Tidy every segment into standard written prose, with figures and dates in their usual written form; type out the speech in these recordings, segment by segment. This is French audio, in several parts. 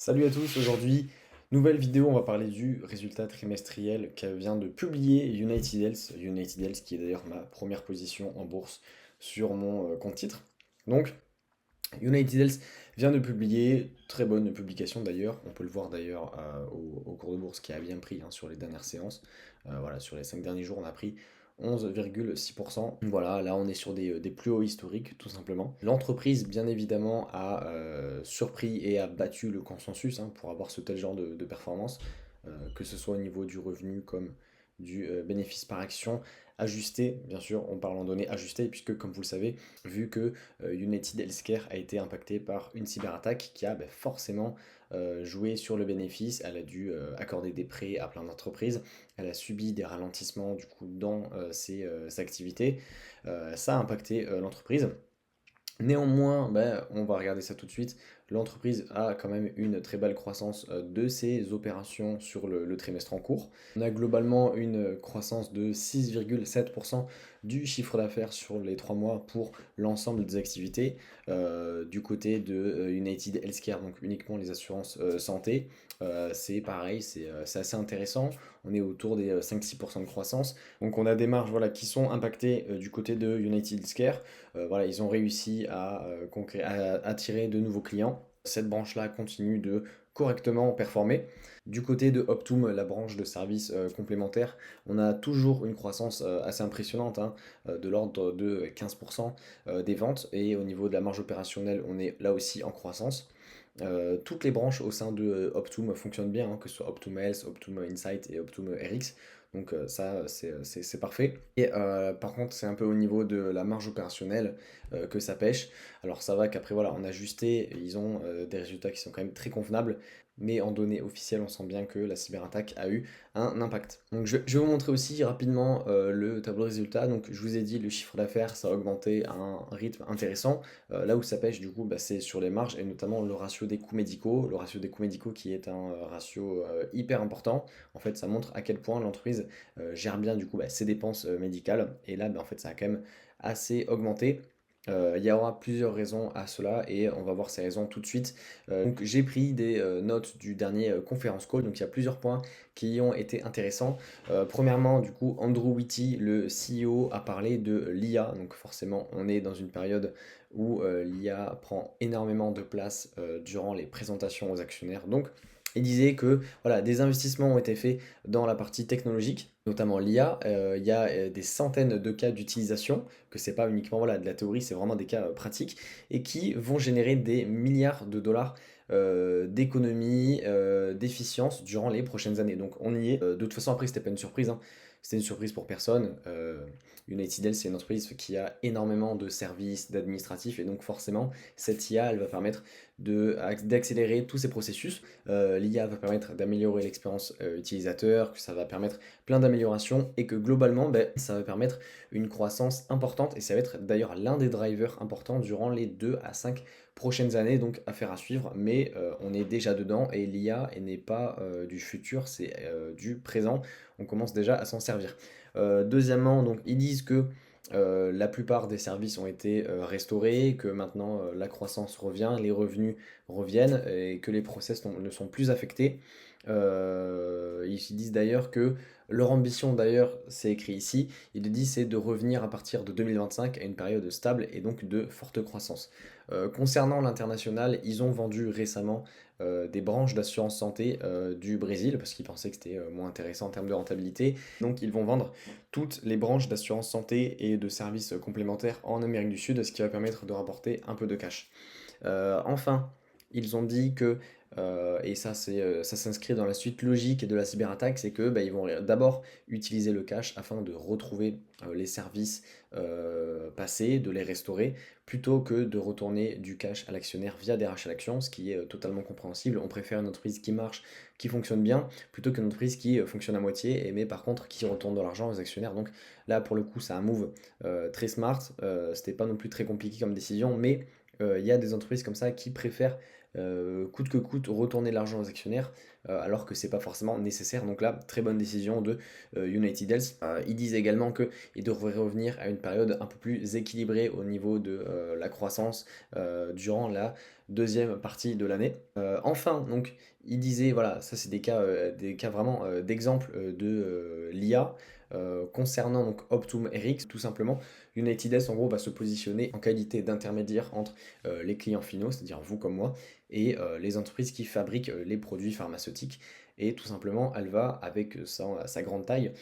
Salut à tous, aujourd'hui, nouvelle vidéo, on va parler du résultat trimestriel que vient de publier United Health. United Health qui est d'ailleurs ma première position en bourse sur mon compte titre. Donc, United Health vient de publier, très bonne publication d'ailleurs, on peut le voir d'ailleurs au cours de bourse qui a bien pris sur les dernières séances. Voilà, sur les 5 derniers jours, on a pris 11,6%. Voilà, là on est sur des plus hauts historiques tout simplement. L'entreprise bien évidemment a surpris et a battu le consensus pour avoir ce tel genre de performance, que ce soit au niveau du revenu comme du bénéfice par action ajusté, bien sûr, on parle en données ajustées, puisque comme vous le savez, vu que United Healthcare a été impacté par une cyberattaque qui a forcément joué sur le bénéfice, elle a dû accorder des prêts à plein d'entreprises, elle a subi des ralentissements du coup dans ses activités. Ça a impacté l'entreprise. Néanmoins, on va regarder ça tout de suite. L'entreprise a quand même une très belle croissance de ses opérations sur le trimestre en cours. On a globalement une croissance de 6,7% du chiffre d'affaires sur les 3 mois pour l'ensemble des activités. Du côté de United Healthcare, donc uniquement les assurances santé, c'est pareil, c'est assez intéressant. On est autour des 5-6% de croissance. Donc on a des marges voilà, qui sont impactées du côté de United Healthcare. Voilà, ils ont réussi à attirer de nouveaux clients. Cette branche-là continue de correctement performer. Du côté de Optum, la branche de services complémentaires, on a toujours une croissance assez impressionnante, de l'ordre de 15% des ventes. Et au niveau de la marge opérationnelle, on est là aussi en croissance. Toutes les branches au sein de Optum fonctionnent bien, que ce soit Optum Health, Optum Insight et Optum RX. Donc ça, c'est parfait. Et par contre, c'est un peu au niveau de la marge opérationnelle que ça pêche. Alors ça va qu'après, voilà, en ajusté, ils ont des résultats qui sont quand même très convenables. Mais en données officielles, on sent bien que la cyberattaque a eu un impact. Donc je vais vous montrer aussi rapidement le tableau de résultats. Donc je vous ai dit, le chiffre d'affaires, ça a augmenté à un rythme intéressant. Là où ça pêche, du coup, c'est sur les marges et notamment le ratio des coûts médicaux. Le ratio des coûts médicaux qui est un ratio hyper important. En fait, ça montre à quel point l'entreprise gère bien, du coup, ses dépenses médicales. Et là, en fait, ça a quand même assez augmenté. Il y aura plusieurs raisons à cela et on va voir ces raisons tout de suite. Donc j'ai pris des notes du dernier conference call, donc il y a plusieurs points qui ont été intéressants. Premièrement, du coup, Andrew Whitty, le CEO, a parlé de l'IA, donc forcément on est dans une période où l'IA prend énormément de place durant les présentations aux actionnaires. Donc il disait que voilà, des investissements ont été faits dans la partie technologique, notamment l'IA. Il y a des centaines de cas d'utilisation, que c'est pas uniquement voilà, de la théorie, c'est vraiment des cas pratiques, et qui vont générer des milliards de dollars d'économie, d'efficience durant les prochaines années. Donc on y est. De toute façon, après, c'était pas une surprise, c'était une surprise pour personne. United Health, c'est une entreprise qui a énormément de services, d'administratifs, et donc forcément, cette IA, elle va permettre d'accélérer tous ces processus. L'IA va permettre d'améliorer l'expérience utilisateur, que ça va permettre plein d'améliorations, et que globalement, ça va permettre une croissance importante, et ça va être d'ailleurs l'un des drivers importants durant les 2 à 5 prochaines années, donc affaire à suivre, mais on est déjà dedans, et l'IA n'est pas du futur, c'est du présent, on commence déjà à s'en servir. Deuxièmement, donc ils disent que la plupart des services ont été restaurés, que maintenant la croissance revient, les revenus reviennent et que les process ne sont plus affectés. Ils disent d'ailleurs que leur ambition, d'ailleurs, c'est écrit ici, ils disent c'est de revenir à partir de 2025 à une période stable et donc de forte croissance. Concernant l'international, ils ont vendu récemment des branches d'assurance santé du Brésil parce qu'ils pensaient que c'était moins intéressant en termes de rentabilité. Donc ils vont vendre toutes les branches d'assurance santé et de services complémentaires en Amérique du Sud, ce qui va permettre de rapporter un peu de cash. Enfin, ils ont dit que, et ça s'inscrit dans la suite logique de la cyberattaque, c'est que ils vont d'abord utiliser le cash afin de retrouver les services passés, de les restaurer, plutôt que de retourner du cash à l'actionnaire via des rachats d'actions, ce qui est totalement compréhensible. On préfère une entreprise qui marche, qui fonctionne bien, plutôt qu'une entreprise qui fonctionne à moitié, mais par contre qui retourne de l'argent aux actionnaires. Donc là, pour le coup, c'est un move très smart. C'était pas non plus très compliqué comme décision, mais il y a des entreprises comme ça qui préfèrent coûte que coûte retourner l'argent aux actionnaires, alors que c'est pas forcément nécessaire. Donc là, très bonne décision de United Health. Ils disent également qu'ils devraient revenir à une période un peu plus équilibrée au niveau de la croissance durant la deuxième partie de l'année. Enfin, donc, ils disaient, voilà, ça c'est des cas vraiment d'exemple de l'IA. Concernant donc Optum RX, tout simplement, United Health en gros va se positionner en qualité d'intermédiaire entre les clients finaux, c'est-à-dire vous comme moi, et les entreprises qui fabriquent les produits pharmaceutiques. Et tout simplement, elle va, avec sa grande taille,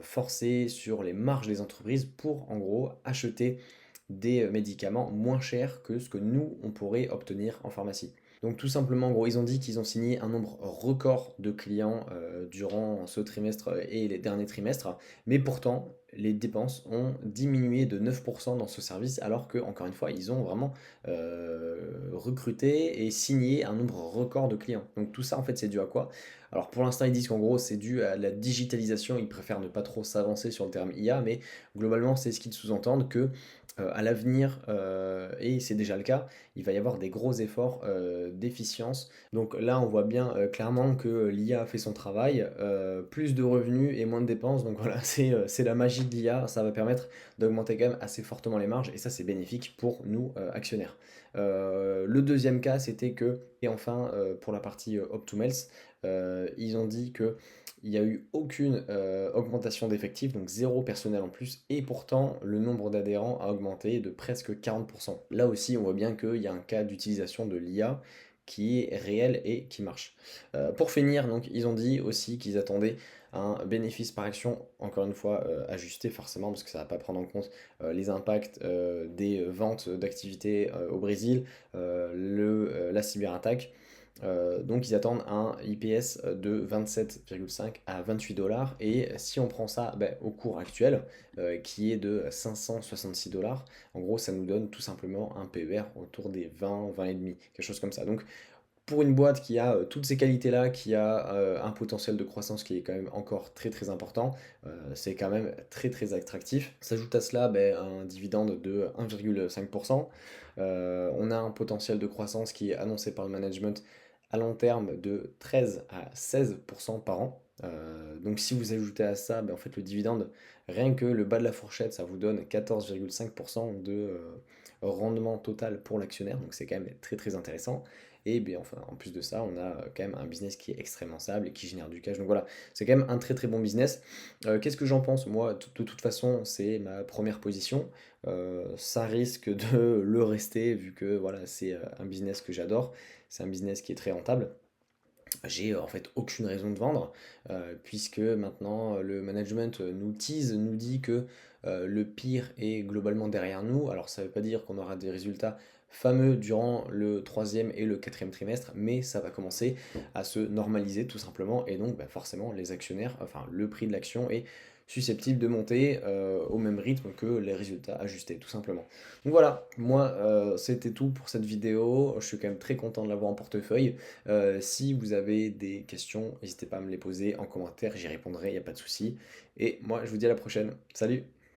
forcer sur les marges des entreprises pour en gros acheter des médicaments moins chers que ce que nous, on pourrait obtenir en pharmacie. Donc tout simplement, en gros, ils ont dit qu'ils ont signé un nombre record de clients durant ce trimestre et les derniers trimestres, mais pourtant, les dépenses ont diminué de 9% dans ce service, alors que, encore une fois, ils ont vraiment recruté et signé un nombre record de clients. Donc tout ça, en fait, c'est dû à quoi? Alors pour l'instant, ils disent qu'en gros, c'est dû à la digitalisation, ils préfèrent ne pas trop s'avancer sur le terme IA, mais globalement, c'est ce qu'ils sous-entendent que à l'avenir, et c'est déjà le cas, il va y avoir des gros efforts d'efficience. Donc là, on voit bien clairement que l'IA a fait son travail, plus de revenus et moins de dépenses. Donc voilà, c'est la magie de l'IA, ça va permettre d'augmenter quand même assez fortement les marges et ça, c'est bénéfique pour nous actionnaires. Le deuxième cas, c'était que, et enfin pour la partie Optumels, ils ont dit que il n'y a eu aucune augmentation d'effectifs, donc zéro personnel en plus, et pourtant le nombre d'adhérents a augmenté de presque 40%. Là aussi, on voit bien qu'il y a un cas d'utilisation de l'IA qui est réel et qui marche. Pour finir, donc, ils ont dit aussi qu'ils attendaient un bénéfice par action, encore une fois ajusté forcément, parce que ça ne va pas prendre en compte les impacts des ventes d'activités au Brésil, la cyberattaque. Donc ils attendent un IPS de 27,5 à 28 dollars. Et si on prend ça ben, au cours actuel, qui est de 566 dollars, en gros ça nous donne tout simplement un PER autour des 20, 20 et demi, quelque chose comme ça. Donc pour une boîte qui a toutes ces qualités-là, qui a un potentiel de croissance qui est quand même encore très très important, c'est quand même très très attractif. S'ajoute à cela ben, un dividende de 1,5%. On a un potentiel de croissance qui est annoncé par le management à long terme de 13 à 16% par an. Donc si vous ajoutez à ça ben, en fait, le dividende, rien que le bas de la fourchette, ça vous donne 14,5% de rendement total pour l'actionnaire. Donc c'est quand même très très intéressant. Et bien, enfin, en plus de ça, on a quand même un business qui est extrêmement stable et qui génère du cash. Donc voilà, c'est quand même un très très bon business. Qu'est-ce que j'en pense? Moi, de toute façon, c'est ma première position. Ça risque de le rester vu que voilà, c'est un business que j'adore. C'est un business qui est très rentable. J'ai en fait aucune raison de vendre, puisque maintenant le management nous tease, nous dit que le pire est globalement derrière nous. Alors ça ne veut pas dire qu'on aura des résultats fameux durant le troisième et le quatrième trimestre, mais ça va commencer à se normaliser tout simplement, et donc bah, forcément les actionnaires, enfin le prix de l'action est susceptible de monter au même rythme que les résultats ajustés tout simplement. Donc voilà, moi c'était tout pour cette vidéo, je suis quand même très content de l'avoir en portefeuille. Si vous avez des questions, n'hésitez pas à me les poser en commentaire, j'y répondrai, il n'y a pas de souci. Et moi, je vous dis à la prochaine. Salut!